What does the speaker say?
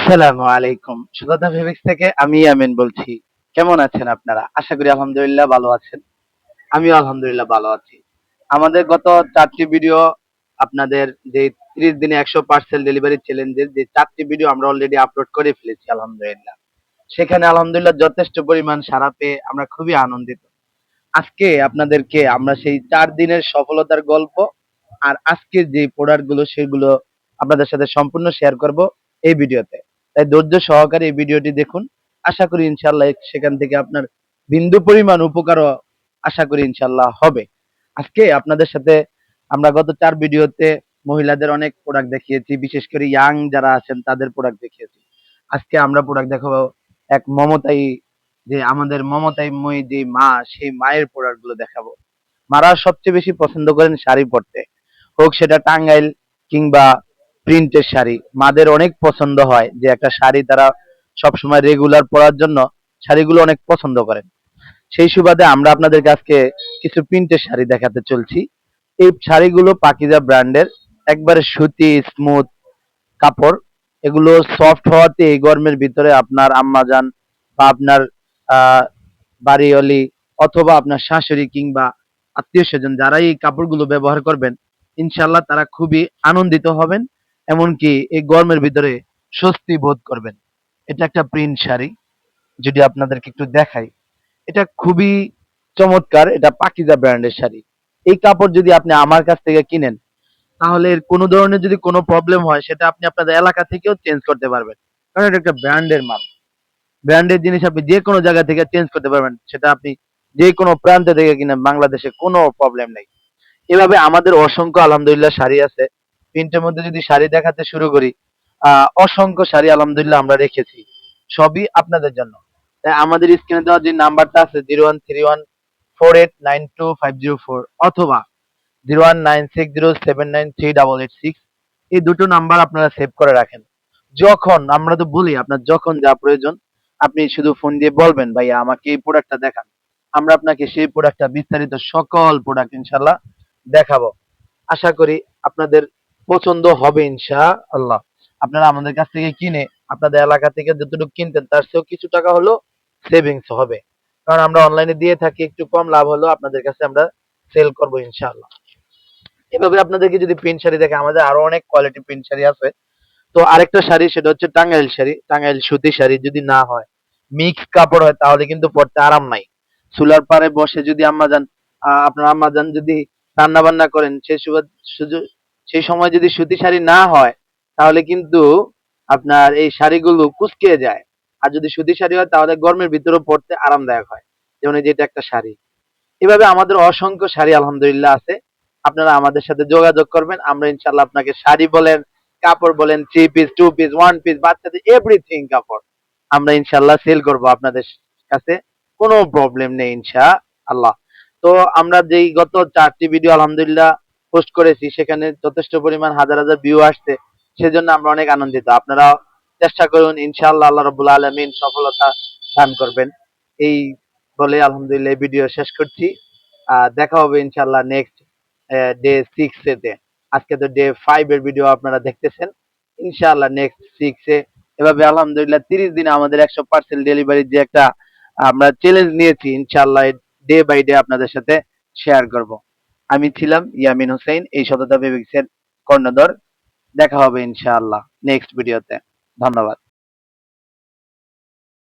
আসসালামু আলাইকুম। সুজাতা ফেব্রিক্স থেকে আমি ইয়ামিন বলছি। কেমন আছেন আপনারা? আশা করি আলহামদুলিল্লাহ ভালো আছেন। আমিও আলহামদুলিল্লাহ ভালো আছি। আমাদের গত ৪ টি ভিডিও আপনাদের যে ৩০ দিনে ১০০ পার্সেল ডেলিভারি চ্যালেঞ্জের যে ৪ টি ভিডিও আমরা অলরেডি আপলোড করে ফেলেছি আলহামদুলিল্লাহ। সেখানে আলহামদুলিল্লাহ যথেষ্ট পরিমাণ সাড়া পেয়ে আমরা খুবই আনন্দিত। আজকে আপনাদেরকে আমরা সেই ৪ দিনের সফলতার গল্প আর আজকের যে প্রোডাক্ট গুলো সেগুলো আপনাদের সাথে সম্পূর্ণ শেয়ার করব এই ভিডিওতে। তাই ধৈর্য সহকারে এই ভিডিওটি দেখুন। আশা করি ইনশাআল্লাহ সেখান থেকে আপনার বিন্দু পরিমাণ উপকারও আশা করি ইনশাআল্লাহ হবে। আজকে আপনাদের সাথে আমরা গত ৪ ভিডিওতে মহিলাদের অনেক প্রোডাক্ট দেখিয়েছি, বিশেষ করে ইয়াং যারা আছেন তাদের প্রোডাক্ট দেখিয়েছি। আজকে আমরা প্রোডাক্ট দেখাবো এক মমতায়ী, যে আমাদের মমতাময়ী যে মা, সেই মায়ের প্রোডাক্ট গুলো দেখাবো। মারা সবচেয়ে বেশি পছন্দ করেন শাড়ি পরতে, হোক সেটা টাঙ্গাইল কিংবা প্রিন্টের শাড়ি। মাদের অনেক পছন্দ হয় যে একটা শাড়ি তারা সবসময় রেগুলার পরার জন্য শাড়িগুলো অনেক পছন্দ করেন। সেই সুবাদে আমরা আপনাদেরকে আজকে কিছু প্রিন্টের শাড়ি দেখাতে চলছি। এই শাড়িগুলো পাকিজা ব্র্যান্ডের, একবারে সুতি স্মুথ কাপড়। এগুলো সফট হওয়াতে এই গরমের ভিতরে আপনার আম্মাজান বা আপনার আহ বাড়িওয়ালি অথবা আপনার শাশুড়ি কিংবা আত্মীয় স্বজন যারা এই কাপড়গুলো ব্যবহার করবেন, ইনশাল্লাহ তারা খুবই আনন্দিত হবেন, এমনকি এই গরমের ভিতরে স্বস্তি বোধ করবেন। এটা একটা প্রিন্ট শাড়ি, যদি আপনাদেরকে একটু দেখাই। এটা খুবই চমৎকার, এটা পাকিজা ব্র্যান্ডের শাড়ি। এই কাপড় যদি আপনি আমার কাছ থেকে কিনেন, তাহলে এর কোনো ধরনের যদি কোনো প্রবলেম হয় সেটা আপনি আপনাদের এলাকা থেকেও চেঞ্জ করতে পারবেন, কারণ এটা একটা ব্র্যান্ডের মাল। ব্র্যান্ডের জিনিস আপনি যে কোনো জায়গা থেকে চেঞ্জ করতে পারবেন, সেটা আপনি যে কোনো প্রান্ত থেকে কিনেন, বাংলাদেশে কোনো প্রবলেম নেই। এভাবে আমাদের অসংখ্য আলহামদুলিল্লাহ শাড়ি আছে। প্রিন্টের মধ্যে যদি শাড়ি দেখাতে শুরু করি, অসংখ্য শাড়ি আলহামদুলিল্লাহ আমরা রেখেছি, সবই আপনাদের জন্য। তাই আমাদের স্ক্রিনে দেওয়া যে নাম্বারটা আছে 013148925504 অথবা 019607938886, এই দুটো নাম্বার আপনারা সেভ করে রাখেন। যখন আমরা তো বলি আপনার যখন যা প্রয়োজন, আপনি শুধু ফোন দিয়ে বলবেন ভাইয়া আমাকে এই প্রোডাক্টটা দেখান, আমরা আপনাকে সেই প্রোডাক্টটা বিস্তারিত সকল প্রোডাক্ট ইনশাল্লাহ দেখাবো। আশা করি আপনাদের পছন্দ হবে ইনশাআল্লাহ। আপনারা আমাদের কাছ থেকে কিনে আপনাদের এলাকা থেকে যতটুকু কিনতেন তার চেয়েও কিছু টাকা হলো সেভিংস হবে, কারণ আমরা অনলাইনে দিয়ে থাকি, একটু কম লাভ হলেও আপনাদের কাছে আমরা সেল করবো ইনশাআল্লাহ। এভাবে আপনাদেরকে যদি প্রিন্ট শাড়ি দেখে, আমাদের আরো অনেক কোয়ালিটি প্রিন্ট শাড়ি আছে। তো আরেকটা শাড়ি, সেটা হচ্ছে টাঙ্গাইল শাড়ি। টাঙ্গাইল সুতি শাড়ি যদি না হয়, মিক্স কাপড় হয়, তাহলে কিন্তু পরতে আরাম নাই। চুলার পাড়ে বসে যদি আম্মাজান, আপনার আম্মাজান যদি রান্না বান্না করেন, সেই সময় যদি সুতি শাড়ি না হয়, তাহলে কিন্তু আপনার এই শাড়িগুলো কুঁচকে যায়। আর যদি সুতি শাড়ি হয় তাহলে গরমের ভিতরেও পরতে আরামদায়ক হয়, যেমন এই যে এটা একটা শাড়ি। এভাবে আমাদের অসংখ্য শাড়ি আলহামদুলিল্লাহ আছে। আপনারা আমাদের সাথে যোগাযোগ করবেন, আমরা ইনশাল্লাহ আপনাকে শাড়ি বলেন, কাপড় বলেন, 3 পিস 2 পিস 1 পিস, বাচ্চাদের এভরিথিং কাপড় আমরা ইনশাল্লাহ সেল করব আপনাদের কাছে। কোনো প্রবলেম নেই ইনশাআল্লাহ। তো আমরা যেই গত 4টি ভিডিও আলহামদুলিল্লাহ পোস্ট করেছি, সেখানে যথেষ্ট পরিমাণ হাজার হাজার ভিউ আসছে, সেজন্য আমরা অনেক আনন্দিত। আপনারা চেষ্টা করুন, ইনশাআল্লাহ আল্লাহ রাব্বুল আলামিন সফলতা দান করবেন। এই বলে আলহামদুলিল্লাহ এই ভিডিও শেষ করছি। দেখা হবে ইনশাআল্লাহ নেক্সট ডে 6 এতে। আজকে তো ডে 5 এর ভিডিও আপনারা দেখতেছেন। ইনশাআল্লাহ নেক্সট 6 এ এভাবে আলহামদুলিল্লাহ 30 দিনে আমাদের 100 পার্সেল ডেলিভারি যে একটা আমরা চ্যালেঞ্জ নিয়েছি, ইনশাআল্লাহ ডে বাই ডে আপনাদের সাথে শেয়ার করব। আমি ছিলাম ইয়ামিন হোসেন, এই সততা ফেব্রিক্সের কর্ণধর। দেখা হবে ইনশাআল্লাহ নেক্সট ভিডিওতে। ধন্যবাদ।